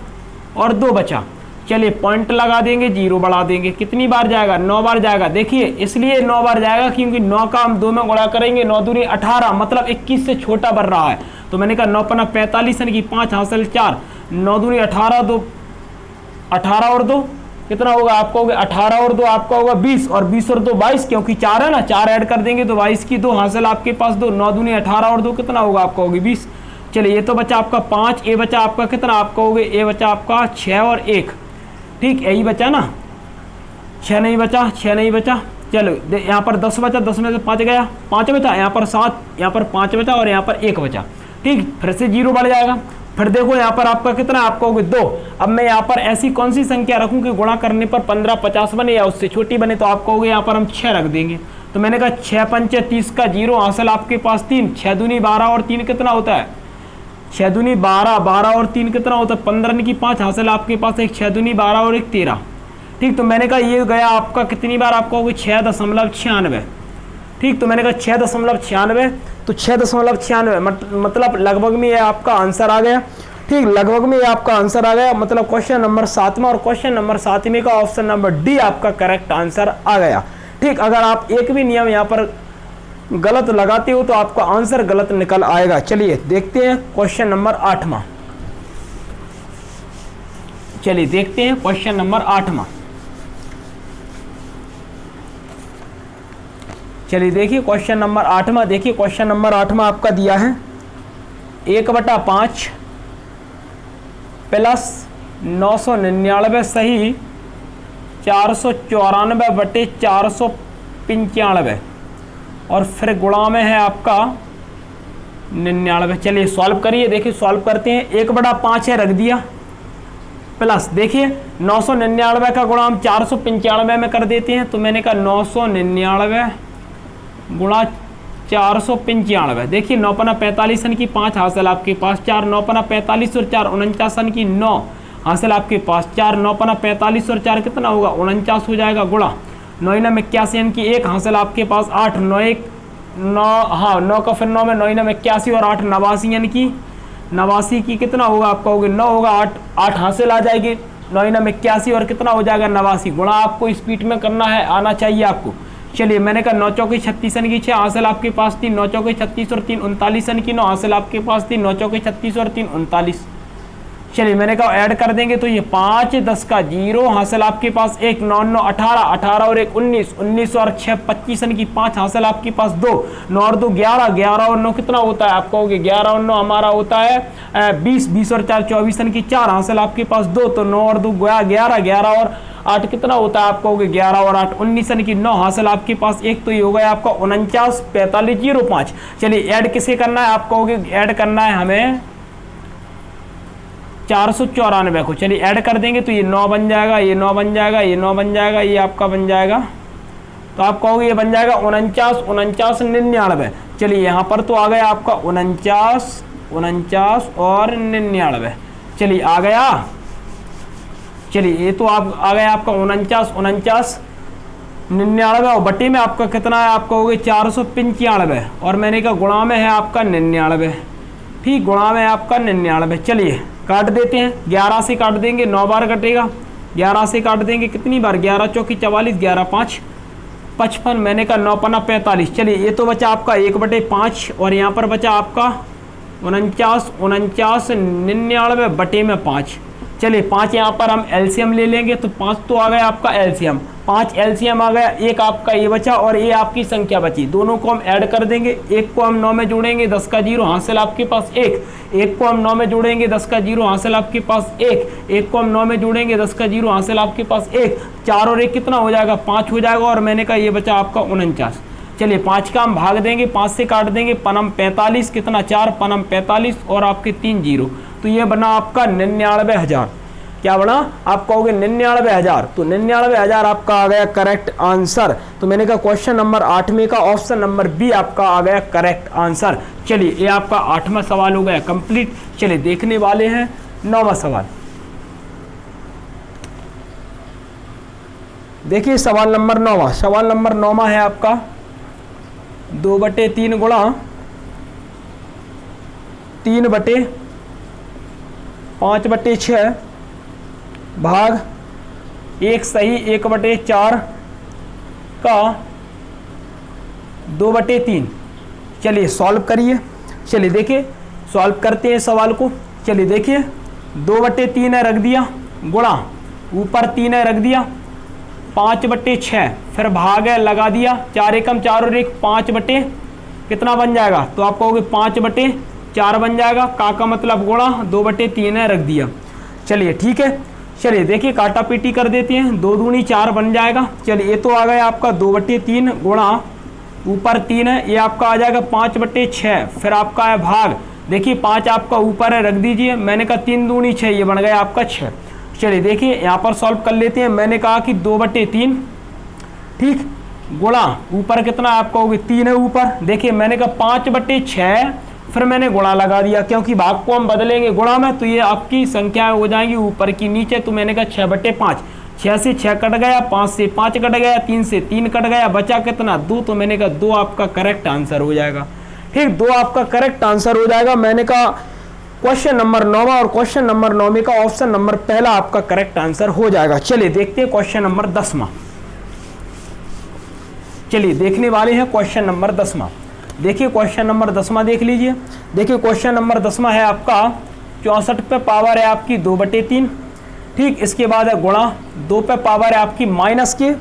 और 2 बचा। चलिए पॉइंट लगा देंगे, 0 बढ़ा देंगे। कितनी बार जाएगा, 9 बार जाएगा। देखिए इसलिए 9 बार जाएगा क्योंकि 9 का हम 2 में गुणा करेंगे, 9 दूनी 18, मतलब 21 से छोटा बढ़ रहा है। तो मैंने कहा 9 × 5 = 45, यानी कि 5 हासिल 4, 9 दूनी 18, 2 18 और 2 कितना होगा आपका, होगा 18 और 2 आपका होगा 20, और 20 और 2 22, क्योंकि 4 है ना, 4 ऐड कर देंगे तो 22 की 2 हासिल आपके पास 2, 9 दूनी 18 और 2 कितना होगा आपका, होगी 20। चलिए ये तो बचा आपका 5, ए बचा आपका कितना आपका होगा, ए बचा आपका 6 और 1। ठीक, यही बचा ना, 6 नहीं बचा, 6 नहीं बचा। चलो यहाँ पर 10 बचा, 10 में से 5 गया, 5 बचा, यहाँ पर 7, यहाँ पर 5 बचा और यहाँ पर 1 बचा। ठीक, फिर से 0 बढ़ जाएगा। फिर देखो यहाँ पर आपका कितना आपका होगा 2। अब मैं यहाँ पर ऐसी कौन सी संख्या रखूँ कि गुणा करने पर 15 50 बने या उससे छोटी बने, तो आपका होगा यहाँ पर हम 6 रख देंगे। तो मैंने कहा 6 × 5 = 30 का 0 हासिल आपके पास 3, 6 दूनी 12 और 3 कितना होता है, 6 दूनी 12, 12 और 3 कितना होता है, 15 की 5 हासिल आपके पास 1, 6 दूनी 12 और 1 13। ठीक, तो मैंने कहा ये गया आपका कितनी बार आपका होगी, 6.96। ठीक, तो मैंने कहा 6.96, तो 6.96 मतलब लगभग में ये आपका आंसर आ गया। ठीक, लगभग में ये आपका आंसर आ गया, मतलब क्वेश्चन नंबर 7 में, और क्वेश्चन नंबर 7 का ऑप्शन नंबर डी आपका करेक्ट आंसर आ गया। ठीक, अगर आप एक भी नियम यहाँ पर गलत लगाते हो तो आपका आंसर गलत निकल आएगा। चलिए देखते हैं क्वेश्चन नंबर 8वां। चलिए देखते हैं क्वेश्चन नंबर 8वां। चलिए देखिए क्वेश्चन नंबर 8वां। देखिए क्वेश्चन नंबर 8वां आपका दिया है 1/5 प्लस 999 सही 494/495 और फिर गुणा में है आपका 99। चलिए सॉल्व करिए। देखिए सॉल्व करते हैं। 1/5 है, रख दिया, प्लस देखिए 999 का गुणा हम 495 में कर देते हैं, तो मैंने कहा 999 गुणा 495। देखिए 9 × 45 की 5 हासिल आपके पास 4, 9 × 45 और 4 49 की 9 हासिल आपके पास 4, 9 × 45 और 4 कितना होगा 49 हो जाएगा, गुणा 9 × 81 की 1 हासिल आपके पास 8, 9 1 9, हाँ 9 का फिर 9 में 9 × 81 और 8 89 यानी कि 89 की कितना होगा आपका होगा 9 होगा 8 हासिल आ जाएगी 9 × 81 और कितना हो जाएगा 89। गुणा आपको स्पीड में करना है, आना चाहिए आपको। चलिए मैंने कहा 9 चौके 36 की 6 हासिल आपके पास 3, 9 चौके 36 और 3 39 की 9 हासिल आपके पास 3, 9 चौके 36 और 3 39। चलिए मैंने कहा ऐड कर देंगे तो ये 5 10 का 0 हासिल आपके पास 1, 9 9 18, 18 और 1 19, 19 और 6 25 की 5 हासिल आपके पास 2, 9 और 2 11, 11 और 9 कितना होता है आपका होगा 11 और 9 हमारा होता है 20, 20 और 4 24 की 4 हासिल आपके पास 2, तो 9 और 2 11, 11 और 8 कितना होता है आपका होगा 11 और 8 19 की 9 हासिल आपके पास 1, तो ये हो गया आपका 49 45 05। चलिए ऐड किसे करना है आपका होगा ऐड करना है हमें 494 को। चलिए ऐड कर देंगे तो ये 9 बन जाएगा, ये 9 बन जाएगा, ये 9 बन जाएगा, ये आपका बन जाएगा, तो आपका होगा ये बन जाएगा 49 49 99। चलिए यहाँ पर तो आ गया आपका 49 49 और 99। चलिए आ गया, चलिए ये तो आप आ गया आपका 49 49 99 और बटे में आपका कितना है, आपका हो गया 495 और मैंने कहा गुणा में है आपका 99, ठीक, गुणा में है आपका 99। चलिए काट देते हैं, 11 से काट देंगे, 9 बार कटेगा, 11 से काट देंगे कितनी बार, 11 चौकी 44, 11 5 55, मैंने कहा 9 पन्ना 45। चलिए ये तो बचा आपका 1/5 और यहाँ पर बचा आपका 49, 99 बटे में 5। चलिए 5 यहाँ पर हम एलसीएम ले लेंगे, तो 5 तो आ गया आपका एलसीएम, 5 एलसीएम आ गया, एक आपका ये बचा और ये आपकी संख्या बची, दोनों को हम ऐड कर देंगे। एक को हम 9 में जोड़ेंगे, 10 का 0 हासिल आपके पास 1, एक को हम 9 में जोड़ेंगे, 10 का 0 हासिल आपके पास 1, एक को हम 9 में जोड़ेंगे, 10 का 0 हासिल आपके पास 1, 4 और 1 कितना हो जाएगा, 5 हो जाएगा और मैंने कहा ये बचा आपका 49। चलिए 5 का हम भाग देंगे, 5 से काट देंगे, पनम 45 कितना 4 पनम 45 और आपके 3 0, तो ये बना आपका 99,000। क्या बना आपका हो गया 99,000, तो 99,000 आपका आ गया करेक्ट आंसर। तो मैंने कहा क्वेश्चन नंबर 8 में का ऑप्शन नंबर बी आपका आ गया करेक्ट आंसर। चलिए ये आपका 8वां सवाल हो गया कंप्लीट। चलिए देखने वाले हैं 9वां सवाल। देखिए सवाल नंबर 9वां, सवाल नंबर 9वां है आपका 2/3 गुणा 3/5/6 भाग 1 सही 1/4 का 2/3। चलिए सॉल्व करिए। चलिए देखिए सॉल्व करते हैं सवाल को। चलिए देखिए 2/3 है रख दिया, गुणा ऊपर 3 है रख दिया, 5/6 फिर भाग है लगा दिया, 4 एकम 4 और 1 5 बटे कितना बन जाएगा, तो आप कहोगे 5/4 बन जाएगा, का मतलब गुणा 2/3 है रख दिया। चलिए ठीक है, चलिए देखिए काटा पीटी कर देते हैं, 2 दूनी 4 बन जाएगा। चलिए ये तो आ गया आपका 2/3 गुणा ऊपर 3 है, ये आपका आ जाएगा 5/6 फिर आपका है भाग, देखिए 5 आपका ऊपर है रख दीजिए, मैंने कहा 3 दूनी 6 ये बन गया आपका 6। चलिए देखिए यहाँ पर सॉल्व कर लेते हैं। मैंने कहा कि 2/3 ठीक गुणा ऊपर कितना आपका होगी 3 है ऊपर, देखिए मैंने कहा 5/6 फिर मैंने गुणा लगा दिया, क्योंकि भाग को हम बदलेंगे गुणा में तो ये आपकी संख्याएं हो जाएंगी ऊपर की नीचे, तो मैंने कहा 6/5, 6 से 6 कट गया, 5 से 5 कट गया, 3 से 3 कट गया, बचा कितना 2, तो मैंने कहा 2 आपका करेक्ट आंसर हो जाएगा। ठीक 2 आपका करेक्ट आंसर हो जाएगा। मैंने कहा क्वेश्चन नंबर 9वां और क्वेश्चन नंबर 9 का ऑप्शन नंबर पहला आपका करेक्ट आंसर हो जाएगा। चलिए देखते हैं क्वेश्चन नंबर 10वां। चलिए देखने वाले हैं क्वेश्चन नंबर 10वां। देखिए क्वेश्चन नंबर 10वां देख लीजिए। देखिए क्वेश्चन नंबर 10वां है आपका 64 पे पावर है आपकी 2/3, ठीक इसके बाद है गुणा 2 पे पावर है आपकी माइनस के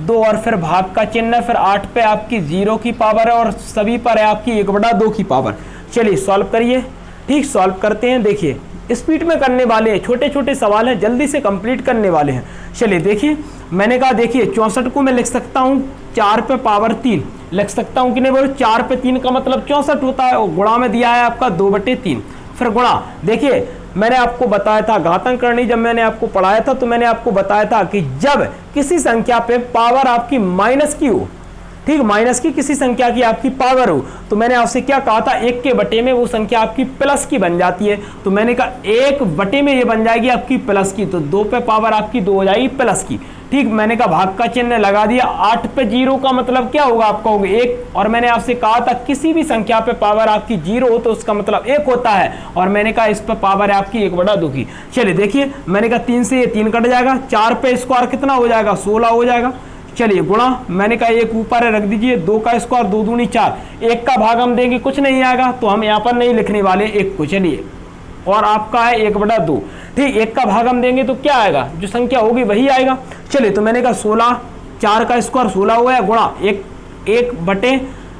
2 और फिर भाग का चिन्ह, फिर 8 पे आपकी 0 की पावर है और सभी पर है आपकी 1/2 की पावर। चलिए सॉल्व करिए। ठीक सॉल्व करते हैं। देखिए स्पीड में करने वाले हैं, छोटे छोटे सवाल हैं, जल्दी से कंप्लीट करने वाले हैं। चलिए देखिए मैंने कहा देखिए 64 को मैं लिख सकता हूँ 4 पे पावर 3 लिख सकता हूँ कि नहीं बोलो, 4 पे 3 का मतलब 64 होता है और गुणा में दिया है आपका 2/3 फिर गुणा। देखिए मैंने आपको बताया था घातांक करनी, जब मैंने आपको पढ़ाया था तो मैंने आपको बताया था कि जब किसी संख्या पे पावर आपकी माइनस की हो, ठीक माइनस की किसी संख्या की आपकी पावर हो, तो मैंने आपसे क्या कहा था 1 के बटे में वो संख्या आपकी प्लस की बन जाती है, तो मैंने कहा 1 बटे में ये बन जाएगी आपकी प्लस की, तो 2 पे पावर आपकी 2 हो जाएगी प्लस की। ठीक मैंने कहा भाग का चिन्ह लगा दिया, 8 पे 0 का मतलब क्या होगा आपका होगा 1, और मैंने आपसे कहा था किसी भी संख्या पे पावर आपकी 0 हो तो उसका मतलब 1 होता है, और मैंने कहा इस पे पावर है आपकी 1/2 की। चलिए देखिए मैंने कहा 3 से ये 3 कट जाएगा, 4 पे स्क्वायर कितना हो जाएगा 16 हो जाएगा। चलिए गुणा मैंने कहा 1 ऊपर है रख दीजिए, 2 का स्क्वायर 2 दूनी 4, 1 का भाग हम देंगे कुछ नहीं आएगा तो हम यहाँ पर नहीं लिखने वाले 1 को। चलिए और आपका है 1/2, ठीक 1 का भाग हम देंगे तो क्या आएगा, जो संख्या होगी वही आएगा। चलिए तो मैंने कहा 16, 4 का स्क्वायर 16 हुआ है गुणा 1 बटे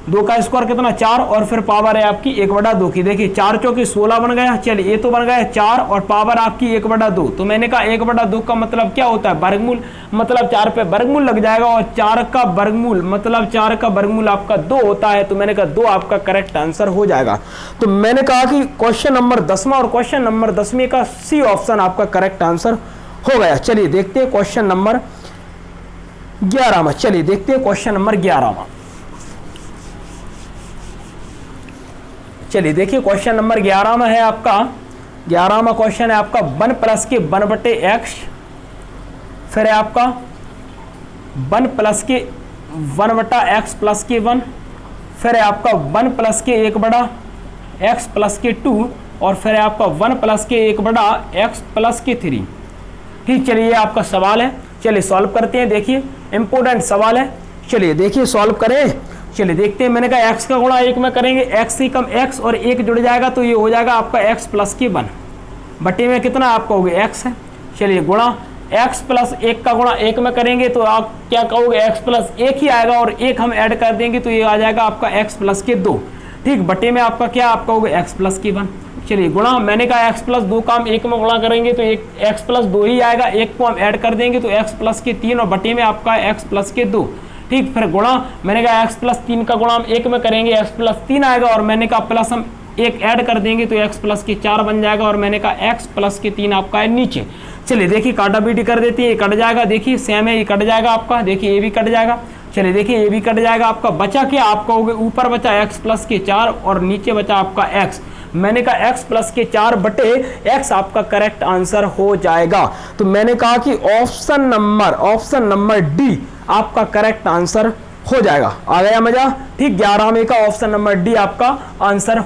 2 का स्क्वायर कितना 4 और फिर पावर है आपकी 1/2 की। देखिए 4 चौके 16 बन गया। चलिए ये तो बन गया 4 और पावर आपकी 1/2, तो मैंने कहा 1/2 का मतलब क्या होता है वर्गमूल, मतलब 4 पे वर्गमूल लग जाएगा और 4 का वर्गमूल मतलब 4 का वर्गमूल आपका 2 होता है, तो मैंने कहा 2 आपका करेक्ट आंसर हो जाएगा। तो मैंने कहा कि क्वेश्चन नंबर 10वां और क्वेश्चन नंबर 10वें का सी ऑप्शन आपका करेक्ट आंसर हो गया। चलिए देखते हैं क्वेश्चन नंबर 11वां। चलिए देखते हैं क्वेश्चन नंबर 11वां। चलिए देखिए क्वेश्चन नंबर 11वां है आपका, 11वां क्वेश्चन है आपका 1 प्लस के 1/x फिर है आपका 1 प्लस के 1 बटा एक्स प्लस के 1, फिर है आपका 1 प्लस के 1 बड़ा एक्स प्लस के 2, और फिर है आपका 1 प्लस के 1 बड़ा एक्स प्लस के 3। ठीक, चलिए ये आपका सवाल है, चलिए सॉल्व करते हैं। देखिए इंपॉर्टेंट सवाल है, चलिए देखिए सॉल्व करें। चलिए देखते हैं, मैंने कहा x का गुणा 1 में करेंगे, x से कम x और 1 जुड़ जाएगा तो ये हो जाएगा आपका x प्लस के 1 बटे में कितना आपका हो गया x है। चलिए गुणा x प्लस 1 का गुणा 1 में करेंगे तो आप क्या कहोगे, x प्लस 1 ही आएगा, और 1 हम ऐड कर देंगे तो ये आ जाएगा आपका x प्लस के 2। ठीक, बटे में आपका क्या आपका होगा x प्लस के 1। चलिए गुणा, मैंने कहा x प्लस 2 का हम 1 में गुणा करेंगे तो एक x प्लस 2 ही आएगा, 1 को हम ऐड कर देंगे तो x प्लस के 3, और बटे में आपका x प्लस के 2। ठीक, फिर गुणा, मैंने कहा x प्लस 3 का गुणा हम 1 में करेंगे, x प्लस 3 आएगा, और मैंने कहा प्लस हम 1 ऐड कर देंगे तो x प्लस के 4 बन जाएगा, और मैंने कहा x प्लस के 3 आपका है नीचे। चलिए देखिए काटा पीटी कर देती है, ये कट जाएगा, देखिए सेम है, ये कट जाएगा आपका, देखिए ये भी कट जाएगा। चलिए देखिए ये भी कट जाएगा आपका, बचा क्या आपका हो गया, ऊपर बचा x प्लस के 4 और नीचे बचा आपका x। मैंने कहा x प्लस के 4 बटे x आपका करेक्ट आंसर हो जाएगा। तो मैंने कहा कि ऑप्शन नंबर डी आपका करेक्ट आंसर हो जाएगा। आ गया मजा? ठीक, 11वें का ऑप्शन नंबर डी आपका आंसर